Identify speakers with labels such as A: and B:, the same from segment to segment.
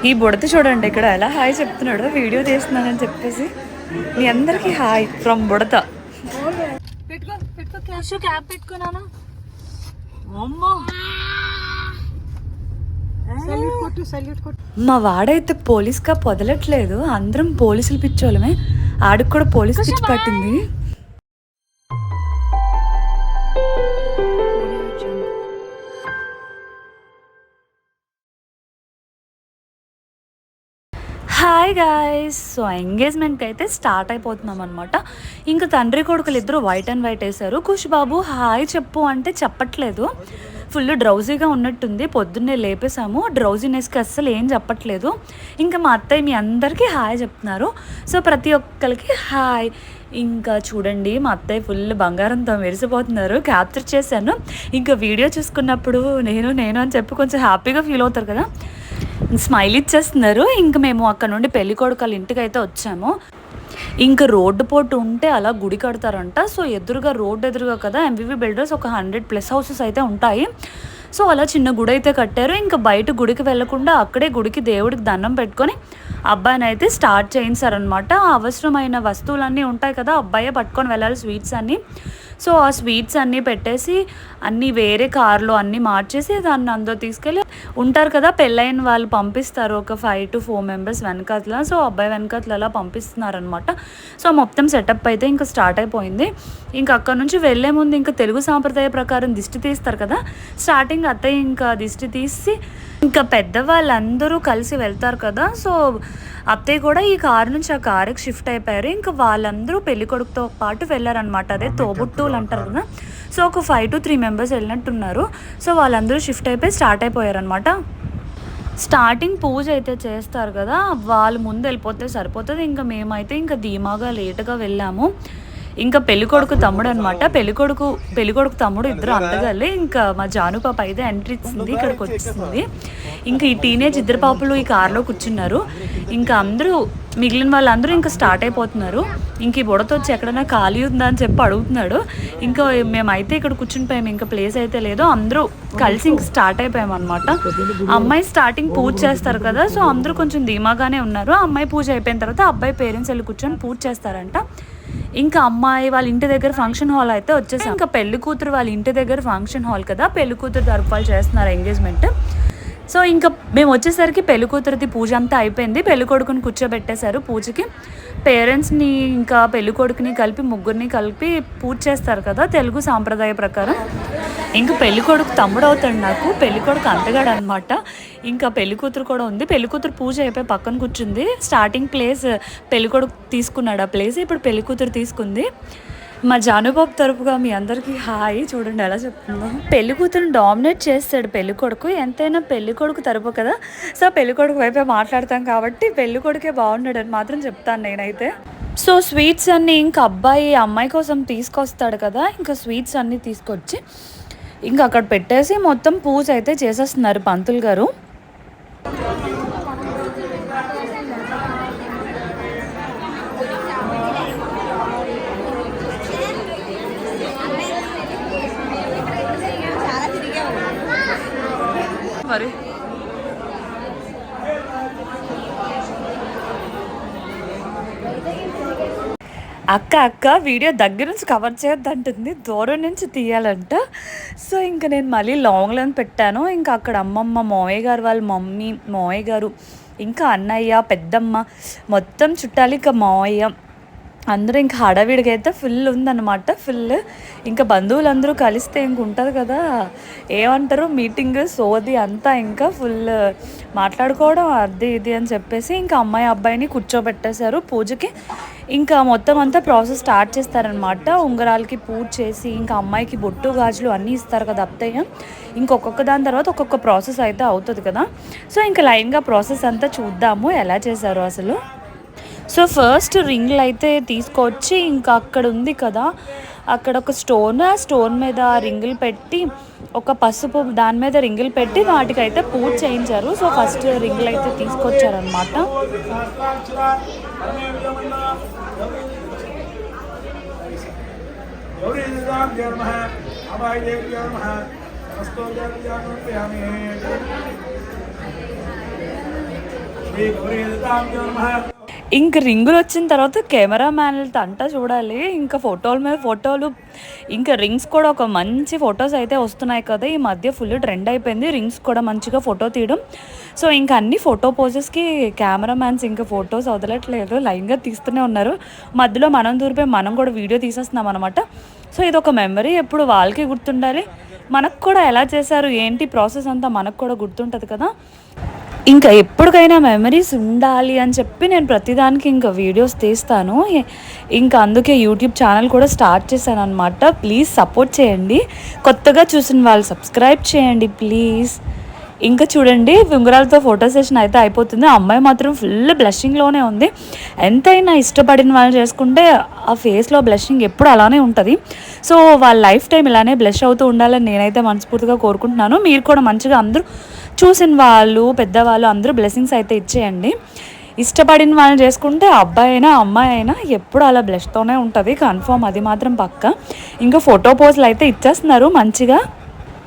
A: ఈ బుడత చూడండి ఇక్కడ ఎలా హాయ్ చెప్తున్నాడు, వీడియో తీస్తున్నానని చెప్పేసి. మీ అందరికి హాయ్ ఫ్రమ్ బుడత. క్యాప్ పెట్టుకున్నాను. మా వాడైతే పోలీస్ గా వదలట్లేదు. అందరం పోలీసులు పిచ్చోళ్ళమే. ఆడికి కూడా పోలీస్ పిచ్చి పట్టింది. Hi guys. సో ఎంగేజ్మెంట్కి అయితే స్టార్ట్ అయిపోతున్నాం అనమాట. ఇంకా తండ్రి కొడుకులు ఇద్దరు వైట్ అండ్ వైట్ వేశారు. ఖుష్ బాబు హాయ్ చెప్పు అంటే చెప్పట్లేదు, ఫుల్ డ్రౌజీగా ఉన్నట్టుంది. పొద్దున్నే లేపేసాము, డ్రౌజీనెస్కి అస్సలు ఏం చెప్పట్లేదు. ఇంకా మా అత్తయ్య మీ అందరికీ హాయ్ చెప్తున్నారు. సో ప్రతి ఒక్కరికి హాయ్. ఇంకా చూడండి మా అత్తయ్య ఫుల్ బంగారంతో మెరిసిపోతున్నారు. క్యాప్చర్ చేశాను. ఇంకా వీడియో చూసుకున్నప్పుడు నేను అని చెప్పి కొంచెం హ్యాపీగా ఫీల్ అవుతారు కదా, స్మైల్ ఇచ్చేస్తున్నారు. ఇంక మేము అక్కడ నుండి పెళ్ళికొడుకు ఇంటికి అయితే వచ్చాము. ఇంకా రోడ్డు పోటు ఉంటే అలా గుడి కడతారంట. సో రోడ్డు ఎదురుగా కదా ఎంవివి బిల్డర్స్ ఒక 100+ హౌసెస్ అయితే ఉంటాయి. సో అలా చిన్న గుడి అయితే కట్టారు. ఇంకా బయట గుడికి వెళ్లకుండా అక్కడే గుడికి దేవుడికి దండం పెట్టుకొని అబ్బాయిని అయితే స్టార్ట్ చేయించారనమాట. అవసరమైన వస్తువులన్నీ ఉంటాయి కదా, అబ్బాయే పట్టుకొని వెళ్ళాలి స్వీట్స్ అన్నీ. సో ఆ స్వీట్స్ అన్నీ పెట్టేసి అన్నీ వేరే కార్లో అన్నీ మార్చేసి దాన్ని అందరూ తీసుకెళ్ళి ఉంటారు కదా, పెళ్ళైన వాళ్ళు పంపిస్తారు ఒక 5 to 4 మెంబర్స్ వెనకాతల. సో అబ్బాయి వెనకాతల అలా పంపిస్తున్నారనమాట. సో మొత్తం సెటప్ అయితే ఇంకా స్టార్ట్ అయిపోయింది. ఇంకా అక్కడ నుంచి వెళ్ళే ముందు ఇంకా తెలుగు సాంప్రదాయ ప్రకారం దిష్టి తీస్తారు కదా, స్టార్టింగ్ అత్తయ్య ఇంకా దిష్టి తీసి ఇంకా పెద్దవాళ్ళందరూ కలిసి వెళ్తారు కదా. సో అత్తయ్య కూడా ఈ కారు నుంచి ఆ కారుకి షిఫ్ట్ అయిపోయారు. ఇంకా వాళ్ళందరూ పెళ్ళికొడుకుతో పాటు వెళ్ళారనమాట. అదే తోబుట్టువులు అంటారు కదా. సో ఒక 5 to 3 మెంబర్స్ వెళ్ళినట్టున్నారు. సో వాళ్ళందరూ షిఫ్ట్ అయిపోయి స్టార్ట్ అయిపోయారనమాట. స్టార్టింగ్ పూజ అయితే చేస్తారు కదా, వాళ్ళు ముందు వెళ్ళిపోతే సరిపోతుంది. ఇంకా మేమైతే ఇంకా ధీమాగా లేటుగా వెళ్ళాము. ఇంకా పెళ్ళికొడుకు తమ్ముడు అనమాట. పెళ్ళికొడుకు తమ్ముడు ఇద్దరు అంతగాలే. ఇంకా మా జాను పాప అయితే ఎంట్రీ ఇచ్చింది, ఇక్కడికి వచ్చింది. ఇంకా ఈ టీనేజ్ ఇద్దరు పాపలు ఈ కార్లో కూర్చున్నారు. ఇంకా అందరూ మిగిలిన వాళ్ళందరూ ఇంకా స్టార్ట్ అయిపోతున్నారు. ఇంక ఈ బుడతో వచ్చి ఎక్కడైనా ఖాళీ ఉందా అని చెప్పి అడుగుతున్నాడు. ఇంకా మేమైతే ఇక్కడ కూర్చుని పోయాము, ఇంకా ప్లేస్ అయితే లేదు. అందరూ కలిసి ఇంక స్టార్ట్ అయిపోయాము అనమాట. అమ్మాయి స్టార్టింగ్ పూజ చేస్తారు కదా, సో అందరూ కొంచెం ధీమాగానే ఉన్నారు. అమ్మాయి పూజ అయిపోయిన తర్వాత అబ్బాయి పేరెంట్స్ వెళ్ళి కూర్చొని పూజ చేస్తారంట. ఇంకా అమ్మాయి వాళ్ళ ఇంటి దగ్గర ఫంక్షన్ హాల్ అయితే వచ్చేసాం. ఇంకా పెళ్లి కూతురు వాళ్ళ ఇంటి దగ్గర ఫంక్షన్ హాల్ కదా, పెళ్లి కూతురు తరపు వాళ్ళు చేస్తున్నారు ఎంగేజ్మెంట్. సో ఇంకా మేము వచ్చేసరికి పెళ్లి కూతురిది పూజ అంతా అయిపోయింది. పెళ్లి కొడుకుని కూర్చోబెట్టేశారు పూజకి. పేరెంట్స్ని ఇంకా పెళ్లి కొడుకుని కలిపి ముగ్గురిని కలిపి పూజ చేస్తారు కదా తెలుగు సాంప్రదాయ ప్రకారం. ఇంకా పెళ్లి కొడుకు తమ్ముడు అవుతాడు నాకు, పెళ్లి కొడుకు అంతగాడు అనమాట. ఇంకా పెళ్లి కూతురు కూడా ఉంది. పెళ్లి కూతురు పూజ అయిపోయి పక్కన కూర్చుంది. స్టార్టింగ్ ప్లేస్ పెళ్లి కొడుకు తీసుకున్నాడు ఆ ప్లేస్, ఇప్పుడు పెళ్లి కూతురు తీసుకుంది. మా జానుబాబు తరపుగా మీ అందరికీ హాయ్. చూడండి ఎలా చెప్తుందో. పెళ్లి కూతురుని డామినేట్ చేస్తాడు పెళ్లి కొడుకు. ఎంతైనా పెళ్లి కొడుకు తరపు కదా, సో పెళ్లి కొడుకు వైపే మాట్లాడతాం కాబట్టి పెళ్లి కొడుకే బాగున్నాడు అని మాత్రం చెప్తాను నేనైతే. సో స్వీట్స్ అన్నీ ఇంకా అబ్బాయి అమ్మాయి కోసం తీసుకొస్తాడు కదా, ఇంకా స్వీట్స్ అన్నీ తీసుకొచ్చి ఇంకా అక్కడ పెట్టేసి మొత్తం పూజ అయితే చేసేస్తున్నారు పంతులు గారు. మరి అక్క వీడియో దగ్గర నుంచి కవర్ చేయొద్దంటుంది, దూరం నుంచి తీయాలంట. సో ఇంకా నేను మళ్ళీ లాంగ్ లెన్స్ పెట్టాను. ఇంకా అక్కడ అమ్మమ్మ, మావయ్య గారు వాళ్ళ మమ్మీ, మావయ్య గారు, ఇంకా అన్నయ్య, పెద్దమ్మ, మొత్తం చుట్టాలు. ఇంకా మావయ్య అందరూ ఇంకా హడావిడిగా అయితే ఫుల్ ఉందన్నమాట. ఫుల్ ఇంకా బంధువులందరూ కలిస్తే ఇంక ఉంటుంది కదా, ఏమంటారు మీటింగ్ సోది అంతా. ఇంకా ఫుల్ మాట్లాడుకోవడం అది ఇది అని చెప్పేసి ఇంకా అమ్మాయి అబ్బాయిని కూర్చోబెట్టేశారు పూజకి. ఇంకా మొత్తం అంతా ప్రాసెస్ స్టార్ట్ చేస్తారనమాట. ఉంగరాలకి పూజ చేసి ఇంకా అమ్మాయికి బొట్టు గాజులు అన్నీ ఇస్తారు కదా అత్తయ్య. ఇంకొక్కొక్క దాని తర్వాత ఒక్కొక్క ప్రాసెస్ అయితే అవుతుంది కదా. సో ఇంకా లైన్గా ప్రాసెస్ అంతా చూద్దాము ఎలా చేశారు అసలు. సో ఫస్ట్ రింగ్లు అయితే తీసుకొచ్చి ఇంకా అక్కడ ఉంది కదా, అక్కడ ఒక స్టోన్, ఆ స్టోన్ మీద రింగులు పెట్టి ఒక పసుపు దాని మీద రింగులు పెట్టి వాటికైతే పూజ చేయించారు. సో ఫస్ట్ రింగులు అయితే తీసుకొచ్చారనమాట. ఇంక రింగులు వచ్చిన తర్వాత కెమెరా మ్యాన్లతో అంతా చూడాలి. ఇంకా ఫోటోల మీద ఫోటోలు, ఇంకా రింగ్స్ కూడా ఒక మంచి ఫొటోస్ అయితే వస్తున్నాయి కదా, ఈ మధ్య ఫుల్ ట్రెండ్ అయిపోయింది రింగ్స్ కూడా మంచిగా ఫోటో తీయడం. సో ఇంకా అన్ని ఫోటో పోజెస్కి కెమెరా మ్యాన్స్ ఇంకా ఫొటోస్ వదలట్లేదు, లైన్గా తీస్తూనే ఉన్నారు. మధ్యలో మనం దూరిపోయి మనం కూడా వీడియో తీసేస్తున్నాం అనమాట. సో ఇది ఒక మెమరీ, ఎప్పుడు వాళ్ళకి గుర్తుండాలి, మనకు కూడా ఎలా చేశారు ఏంటి ప్రాసెస్ అంతా మనకు కూడా గుర్తుంటుంది కదా. ఇంకా ఎప్పటికైనా మెమరీస్ ఉండాలి అని చెప్పి నేను ప్రతిదానికి ఇంకా వీడియోస్ తీస్తాను. ఇంకా అందుకే యూట్యూబ్ ఛానల్ కూడా స్టార్ట్ చేశాను అనమాట. ప్లీజ్ సపోర్ట్ చేయండి, కొత్తగా చూసిన వాళ్ళు సబ్స్క్రైబ్ చేయండి ప్లీజ్. ఇంకా చూడండి ఉంగరాలతో ఫోటో సెషన్ అయితే అయిపోతుంది. అమ్మాయి మాత్రం ఫుల్ బ్లషింగ్లోనే ఉంది. ఎంతైనా ఇష్టపడిన వాళ్ళు చేసుకుంటే ఆ ఫేస్లో బ్లషింగ్ ఎప్పుడు అలానే ఉంటుంది. సో వాళ్ళ లైఫ్ టైం ఇలానే బ్లష్ అవుతూ ఉండాలని నేనైతే మనస్ఫూర్తిగా కోరుకుంటున్నాను. మీరు కూడా మంచిగా అందరూ చూసిన వాళ్ళు పెద్దవాళ్ళు అందరూ బ్లెస్సింగ్స్ అయితే ఇచ్చేయండి. ఇష్టపడిన వాళ్ళని చేసుకుంటే అబ్బాయి అయినా అమ్మాయి అయినా ఎప్పుడు అలా బ్లష్తోనే ఉంటుంది కన్ఫర్మ్, అది మాత్రం పక్క. ఇంకా ఫోటో పోజులు అయితే ఇచ్చేస్తున్నారు మంచిగా.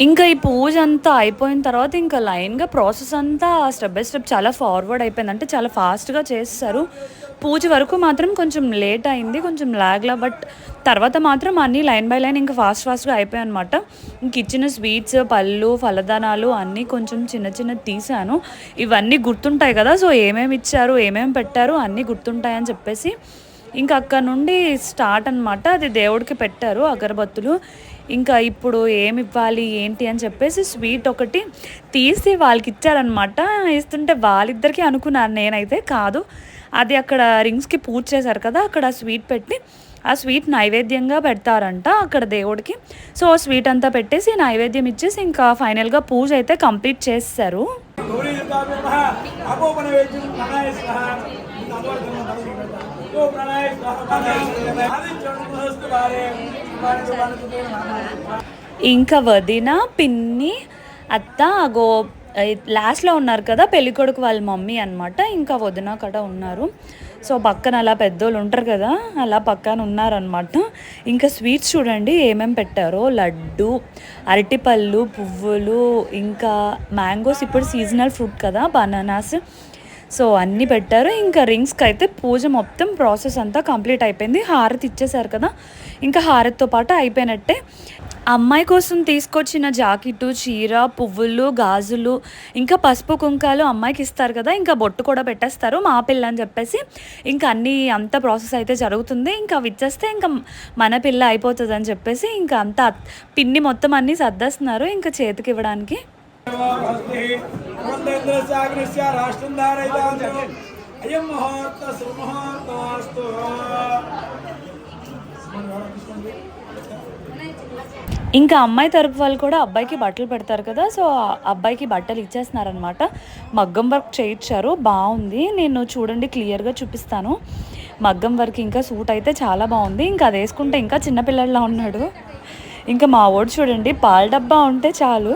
A: ఇంకా ఈ పూజ అంతా అయిపోయిన తర్వాత ఇంకా లైన్గా ప్రాసెస్ అంతా స్టెప్ బై స్టెప్ చాలా ఫార్వర్డ్ అయిపోయింది, అంటే చాలా ఫాస్ట్గా చేస్తారు. పూజ వరకు మాత్రం కొంచెం లేట్ అయింది, కొంచెం లాగ్లా, బట్ తర్వాత మాత్రం అన్నీ లైన్ బై లైన్ ఇంకా ఫాస్ట్గా అయిపోయాయి అనమాట. ఇంక ఇచ్చిన స్వీట్స్ పళ్ళు ఫలదానాలు అన్నీ కొంచెం చిన్న చిన్నది తీసాను, ఇవన్నీ గుర్తుంటాయి కదా. సో ఏమేమి ఇచ్చారు ఏమేమి పెట్టారు అన్నీ గుర్తుంటాయని చెప్పేసి ఇంకా అక్కడ నుండి స్టార్ట్ అనమాట. అది దేవుడికి పెట్టారు అగరబత్తులు. ఇంకా ఇప్పుడు ఏమి ఇవ్వాలి ఏంటి అని చెప్పేసి స్వీట్ ఒకటి తీసి వాళ్ళకి ఇచ్చారనమాట. ఇస్తుంటే వాళ్ళిద్దరికీ అనుకున్నాను నేనైతే, కాదు అది అక్కడ రింగ్స్కి పూజ చేశారు కదా, అక్కడ స్వీట్ పెట్టి ఆ స్వీట్ నైవేద్యంగా పెడతారంట అక్కడ దేవుడికి. సో స్వీట్ అంతా పెట్టేసి నైవేద్యం ఇచ్చేసి ఇంకా ఫైనల్గా పూజ అయితే కంప్లీట్ చేస్తారు. ఇంకా వదిన పిన్ని అత్త గో లాస్ట్లో ఉన్నారు కదా పెళ్ళికొడుకు వాళ్ళ మమ్మీ అనమాట. ఇంకా వదిన కూడా ఉన్నారు. సో పక్కన అలా పెద్దోళ్ళు ఉంటారు కదా అలా పక్కన ఉన్నారనమాట. ఇంకా స్వీట్స్ చూడండి ఏమేమి పెట్టారో, లడ్డు, అరటిపళ్ళు, పువ్వులు, ఇంకా మ్యాంగోస్, ఇప్పుడు సీజనల్ ఫ్రూట్ కదా బనానాస్, సో అన్నీ పెట్టారు. ఇంకా రింగ్స్కి అయితే పూజ మొత్తం ప్రాసెస్ అంతా కంప్లీట్ అయిపోయింది. హారతి ఇచ్చేసారు కదా, ఇంకా హారతితో పాటు అయిపోయినట్టే. అమ్మాయి కోసం తీసుకొచ్చిన జాకెట్టు, చీర, పువ్వులు, గాజులు, ఇంకా పసుపు కుంకాలు అమ్మాయికి ఇస్తారు కదా, ఇంకా బొట్టు కూడా పెట్టేస్తారు మా పిల్ల అని చెప్పేసి. ఇంకా అంత ప్రాసెస్ అయితే జరుగుతుంది. ఇంకా విచ్చేస్తే ఇంకా మన పిల్ల అయిపోతుంది అని చెప్పేసి ఇంకా అంతా పిన్ని మొత్తం అన్నీ సర్దేస్తున్నారు ఇంకా చేతికి ఇవ్వడానికి. ఇంకా అమ్మాయి తరపు వాళ్ళు కూడా అబ్బాయికి బట్టలు పెడతారు కదా, సో అబ్బాయికి బట్టలు ఇచ్చేస్తున్నారనమాట. మగ్గం వర్క్ చేయించారు, బాగుంది. నేను చూడండి క్లియర్గా చూపిస్తాను. మగ్గం వర్క్ ఇంకా సూట్ అయితే చాలా బాగుంది. ఇంకా అది వేసుకుంటే ఇంకా చిన్నపిల్లల్లా ఉన్నాడు. ఇంకా మా వాడు చూడండి పాల డబ్బా ఉంటే చాలు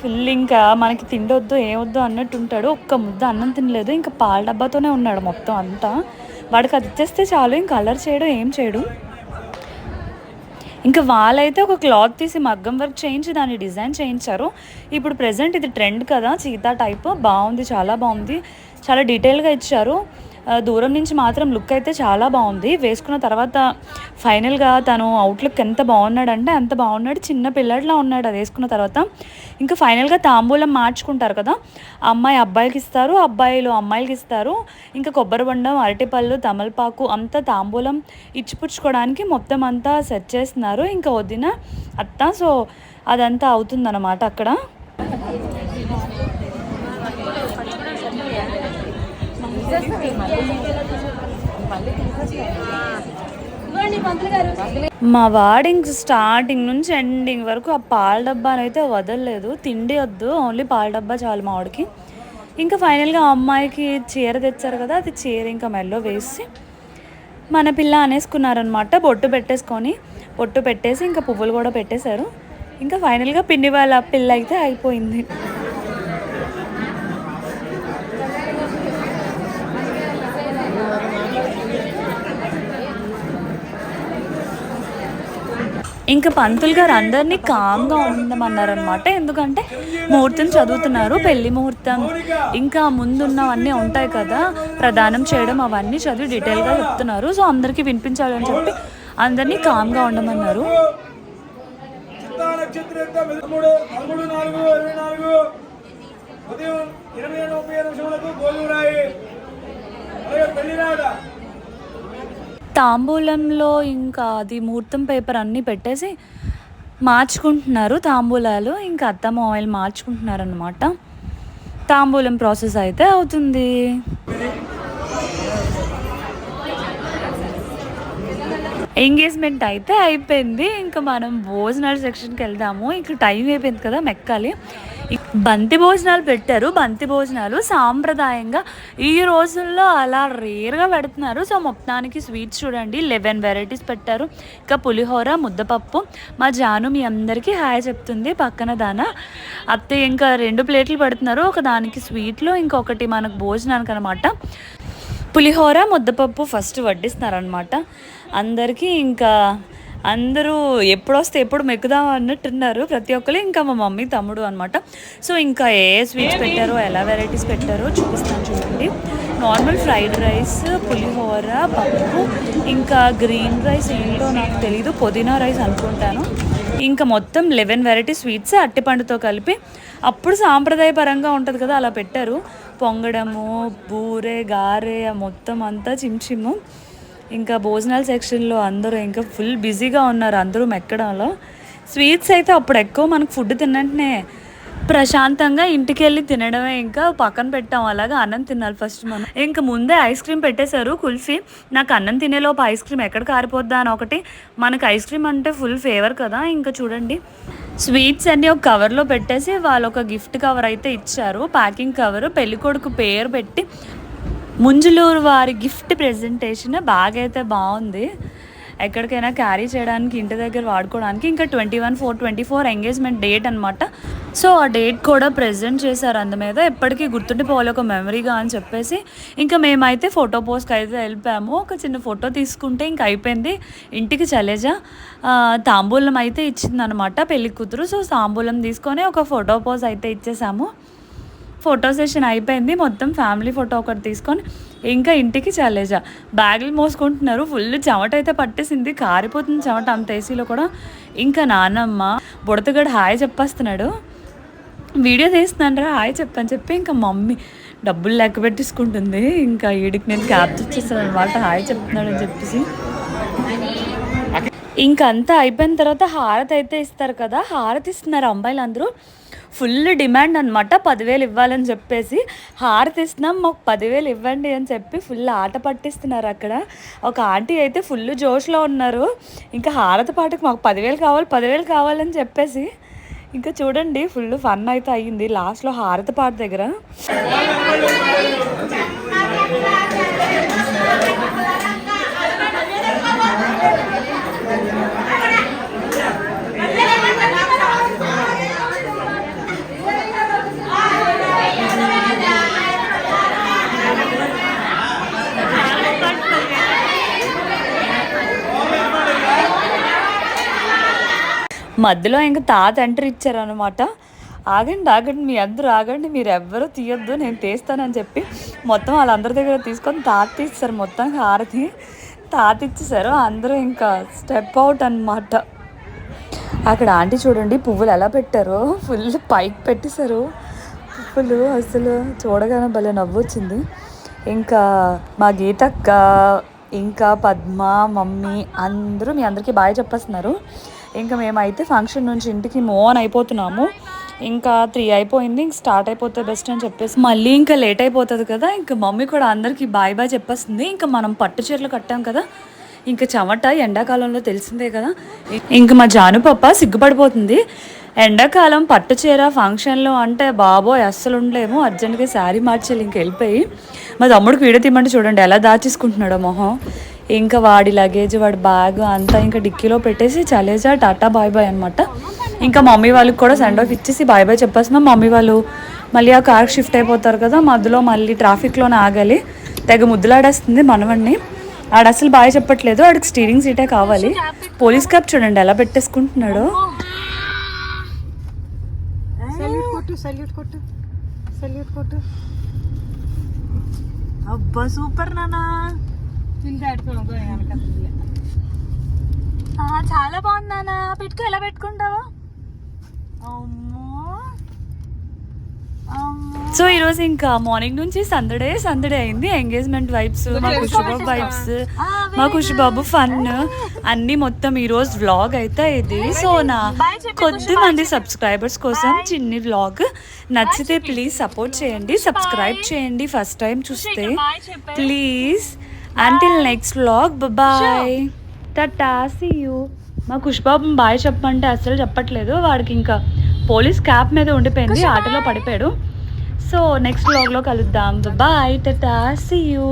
A: ఫుల్, ఇంకా మనకి తిండొద్దు ఏమొద్దు అన్నట్టు ఉంటాడు. ఒక్క ముద్ద అన్నం తినలేదు, ఇంకా పాల డబ్బాతోనే ఉన్నాడు మొత్తం అంతా. వాడికి అది ఇచ్చేస్తే చాలు, ఇంకా కలర్ చేయడం ఏం చేయడు. ఇంకా వాళ్ళైతే ఒక క్లాత్ తీసి మగ్గం వర్క్ చేయించి దాన్ని డిజైన్ చేయించారు. ఇప్పుడు ప్రెజెంట్ ఇది ట్రెండ్ కదా చీతా టైప్, బాగుంది, చాలా బాగుంది, చాలా డీటెయిల్గా ఇచ్చారు. దూరం నుంచి మాత్రం లుక్ అయితే చాలా బాగుంది. వేసుకున్న తర్వాత ఫైనల్గా తను అవుట్లుక్ ఎంత బాగున్నాడంటే అంత బాగున్నాడు, చిన్న పిల్లడిలా ఉన్నాడు అది వేసుకున్న తర్వాత. ఇంకా ఫైనల్గా తాంబూలం మార్చుకుంటారు కదా, అమ్మాయి అబ్బాయికి ఇస్తారు, అబ్బాయిలు అమ్మాయిలకి ఇస్తారు. ఇంకా కొబ్బరి బొండం, అరటిపళ్ళు, తమలపాకు అంతా తాంబూలం ఇచ్చిపుచ్చుకోవడానికి మొత్తం అంతా సెట్ చేస్తున్నారు ఇంకా వదిన అత్త. సో అదంతా అవుతుందన్నమాట అక్కడ. మా వాడింగ్ స్టార్టింగ్ నుంచి ఎండింగ్ వరకు ఆ పాల డబ్బాని అయితే వదలలేదు. తిండి వద్దు, ఓన్లీ పాల డబ్బా చాలు మా వాడికి. ఇంకా ఫైనల్గా అమ్మాయికి చీర తెచ్చారు కదా, అది చీర ఇంకా మెల్లో వేసి మన పిల్ల అనేసుకున్నారనమాట. బొట్టు పెట్టేసి ఇంకా పువ్వులు కూడా పెట్టేశారు. ఇంకా ఫైనల్గా పిన్ని వాళ్ళ పిల్ల అయితే అయిపోయింది. ఇంకా పంతులు గారు అందరినీ కామ్గా ఉండమన్నారనమాట. ఎందుకంటే ముహూర్తం చదువుతున్నారు, పెళ్లి ముహూర్తం ఇంకా ముందున్నవన్నీ ఉంటాయి కదా, ప్రదానం చేయడం అవన్నీ చదివి డీటెయిల్గా చెప్తున్నారు. సో అందరికీ వినిపించాలని చెప్పి అందరినీ కామ్గా ఉండమన్నారు. తాంబూలంలో ఇంకా అది ముహూర్తం పేపర్ అన్నీ పెట్టేసి మార్చుకుంటున్నారు తాంబూలాలు. ఇంకా అత్తమ్మ ఆయిల్ మార్చుకుంటున్నారు అనమాట. తాంబూలం ప్రాసెస్ అయితే అవుతుంది. ఎంగేజ్మెంట్ అయితే అయిపోయింది. ఇంకా మనం భోజనాల సెక్షన్కి వెళ్దాము. ఇంకా టైం అయిపోయింది కదా, మెక్కాలి. బంతి భోజనాలు పెట్టారు. బంతి భోజనాలు సాంప్రదాయంగా ఈ రోజుల్లో అలా రేర్గా పెడుతున్నారు. సో మొత్తానికి స్వీట్స్ చూడండి 11 వెరైటీస్ పెట్టారు. ఇంకా పులిహోర, ముద్దపప్పు. మా జాను మీ అందరికీ హాయ్ చెప్తుంది పక్కన దాన. అత్తయ్య ఇంకా 2 ప్లేట్లు పెడుతున్నారు. ఒక దానికి స్వీట్లు, ఇంకొకటి మనకు భోజనానికి అనమాట. పులిహోర, ముద్దపప్పు ఫస్ట్ వడ్డిస్తున్నారనమాట అందరికీ. ఇంకా అందరూ ఎప్పుడొస్తే ఎప్పుడు మెక్కుదాం అన్నట్టున్నారు ప్రతి ఒక్కరు. ఇంకా మా మమ్మీ తమ్ముడు అనమాట. సో ఇంకా ఏ స్వీట్స్ పెట్టారో, ఎలా వెరైటీస్ పెట్టారో చూపిస్తాను చూడండి. నార్మల్ ఫ్రైడ్ రైస్, పులిహోర, పప్పు, ఇంకా గ్రీన్ రైస్ ఏంటో నాకు తెలీదు, పుదీనా రైస్ అనుకుంటాను. ఇంకా మొత్తం 11 వెరైటీ స్వీట్స్ అట్టిపండుతో కలిపి. అప్పుడు సాంప్రదాయపరంగా ఉంటుంది కదా, అలా పెట్టారు. పొంగడము, బూరె, గారె, మొత్తం అంతా చిమ్చిమ్ము. ఇంకా భోజనాల సెక్షన్లో అందరూ ఇంకా ఫుల్ బిజీగా ఉన్నారు అందరూ మెక్కడంలో. స్వీట్స్ అయితే అప్పుడు ఎక్కువ మనకు ఫుడ్ తిన్నట్టునే ప్రశాంతంగా ఇంటికి వెళ్ళి తినడమే, ఇంకా పక్కన పెట్టాం. అలాగా అన్నం తినాలి ఫస్ట్ మనం. ఇంకా ముందే ఐస్ క్రీమ్ పెట్టేశారు, కుల్ఫీ. నాకు అన్నం తినేలోపు ఐస్ క్రీమ్ ఎక్కడ కారిపోద్దా అని ఒకటి. మనకు ఐస్ క్రీమ్ అంటే ఫుల్ ఫేవర్ కదా. ఇంకా చూడండి స్వీట్స్ అన్నీ ఒక కవర్లో పెట్టేసి వాళ్ళు ఒక గిఫ్ట్ కవర్ అయితే ఇచ్చారు, ప్యాకింగ్ కవర్. పెళ్ళికొడుకు పేరు పెట్టి ముంజులూరు వారి గిఫ్ట్ ప్రెజెంటేషన్ బాగా అయితే బాగుంది. ఎక్కడికైనా క్యారీ చేయడానికి, ఇంటి దగ్గర వాడుకోవడానికి. ఇంకా 21/4/24 ఎంగేజ్మెంట్ డేట్ అనమాట. సో ఆ డేట్ కూడా ప్రెజెంట్ చేశారు అందు మీద. ఎప్పటికీ గుర్తుండిపోవాలి ఒక మెమరీగా అని చెప్పేసి. ఇంకా మేమైతే ఫోటో పోస్ట్కి అయితే వెళ్ళిపోయాము. ఒక చిన్న ఫోటో తీసుకుంటే ఇంక అయిపోయింది. ఇంటికి చలేజా తాంబూలం అయితే ఇచ్చిందనమాట పెళ్లి కూతురు. సో తాంబూలం తీసుకొని ఒక ఫోటో పోజ్ అయితే ఇచ్చేసాము. ఫోటో సెషన్ అయిపోయింది. మొత్తం ఫ్యామిలీ ఫోటో ఒకటి తీసుకొని ఇంకా ఇంటికి చలేజా. బ్యాగులు మోసుకుంటున్నారు. ఫుల్ చెమట అయితే పట్టేసింది, కారిపోతుంది చెమట అంత ఏసీలో కూడా. ఇంకా నాన్నమ్మ బుడతగడు హాయ్ చెప్పేస్తున్నాడు. వీడియో తీస్తున్నాను రా హాయ్ చెప్పని చెప్పి ఇంకా మమ్మీ డబ్బులు లెక్క పెట్టించుకుంటుంది. ఇంకా వీడికి నేను క్యాప్చర్ ఇచ్చేస్తాను అనమాట హాయ్ చెప్తున్నాడు అని చెప్పేసి. ఇంకంతా అయిపోయిన తర్వాత హారతి అయితే ఇస్తారు కదా, హారతి ఇస్తున్నారు అమ్మాయిలు అందరూ. ఫుల్ డిమాండ్ అనమాట, 10,000 ఇవ్వాలని చెప్పేసి. హారతి ఇస్తున్నాం, మాకు 10,000 ఇవ్వండి అని చెప్పి ఫుల్ ఆట పట్టిస్తున్నారు అక్కడ. ఒక ఆంటీ అయితే ఫుల్ జోష్లో ఉన్నారు. ఇంకా హారతి పాటకు మాకు 10,000 కావాలని చెప్పేసి. ఇంకా చూడండి ఫుల్ ఫన్ అయితే అయ్యింది లాస్ట్లో హారతి పాట దగ్గర. మధ్యలో ఇంకా తాత ఎంట్రీ ఇచ్చారనమాట. ఆగండి మీ అందరూ ఆగండి, మీరు ఎవ్వరూ తీయొద్దు, నేను తీస్తానని చెప్పి మొత్తం వాళ్ళందరి దగ్గర తీసుకొని తాత తీస్తారు మొత్తం హారతి. తాత ఇచ్చేసారు. అందరూ ఇంకా స్టెప్ అవుట్ అనమాట. అక్కడ ఆంటీ చూడండి పువ్వులు ఎలా పెట్టారో, ఫుల్ పైకి పెట్టేశారు పువ్వులు. అసలు చూడగానే భలే నవ్వు వచ్చింది. ఇంకా మా గీతక్క, ఇంకా పద్మ, మమ్మీ అందరూ మీ అందరికీ బాయ్ చెప్పేస్తున్నారు. ఇంకా మేమైతే ఫంక్షన్ నుంచి ఇంటికి మూవ్ ఆన్ అయిపోతున్నాము. ఇంకా 3 అయిపోయింది, ఇంక స్టార్ట్ అయిపోతే బెస్ట్ అని చెప్పేసి. మళ్ళీ ఇంకా లేట్ అయిపోతుంది కదా, ఇంకా మమ్మీ కూడా అందరికీ బాయ్ చెప్పేస్తుంది. ఇంకా మనం పట్టు చీరలు కట్టాం కదా, ఇంకా చెమట ఎండాకాలంలో తెలిసిందే కదా. ఇంకా మా జాను పప్ప సిగ్గుపడిపోతుంది. ఎండాకాలం పట్టు చీర ఫంక్షన్లో అంటే బాబోయ్ అస్సలు ఉండలేము. అర్జెంట్గా శారీ మార్చాలి ఇంక వెళ్ళిపోయి. మా తమ్ముడికి వీడియో తీయమంటే చూడండి ఎలా దాచేసుకుంటున్నాడో మొహం. ఇంకా వాడి లగేజ్, వాడి బ్యాగ్ అంతా ఇంకా డిక్కీలో పెట్టేసి చలేజా టాటా బాయ్ అనమాట. ఇంకా మమ్మీ వాళ్ళకి కూడా సెండ్ ఆఫ్ ఇచ్చేసి బాయ్ చెప్పేస్తున్నాం. మమ్మీ వాళ్ళు మళ్ళీ ఆ కార్కి షిఫ్ట్ అయిపోతారు కదా, మధ్యలో మళ్ళీ ట్రాఫిక్లోనే ఆగాలి. తెగ ముద్దులాడేస్తుంది మనవడిని. ఆడ అసలు బాగా చెప్పట్లేదు, ఆడికి స్టీరింగ్ సీటే కావాలి. పోలీస్ క్యాప్ చూడండి ఎలా పెట్టేసుకుంటున్నాడు. అబ్బా సూపర్ నానా, చాలా బాగుంది నానా. పెట్టుకో, ఎలా పెట్టుకుంటావా? సో ఈరోజు ఇంకా మార్నింగ్ నుంచి సందడే అయింది. ఎంగేజ్మెంట్ వైబ్స్, మా ఖుషిబాబు వైబ్స్, మా ఖుషిబాబు ఫన్ అన్ని మొత్తం ఈరోజు వ్లాగ్ అయితే ఇది. సో నా కొద్ది మంది సబ్స్క్రైబర్స్ కోసం చిన్ని వ్లాగ్. నచ్చితే ప్లీజ్ సపోర్ట్ చేయండి, సబ్స్క్రైబ్ చేయండి ఫస్ట్ టైం చూస్తే please. Until next vlog, bye, tata, see you. మా ఖుషిబాబు బాయ్ చెప్పమంటే అస్సలు చెప్పట్లేదు, వాడికి ఇంకా పోలీస్ క్యాప్ మీద ఉండిపోయింది, ఆటలో పడిపోయాడు. సో నెక్స్ట్ వ్లాగ్లో కలుద్దాం, బాయ్, టాటా, సీ యూ.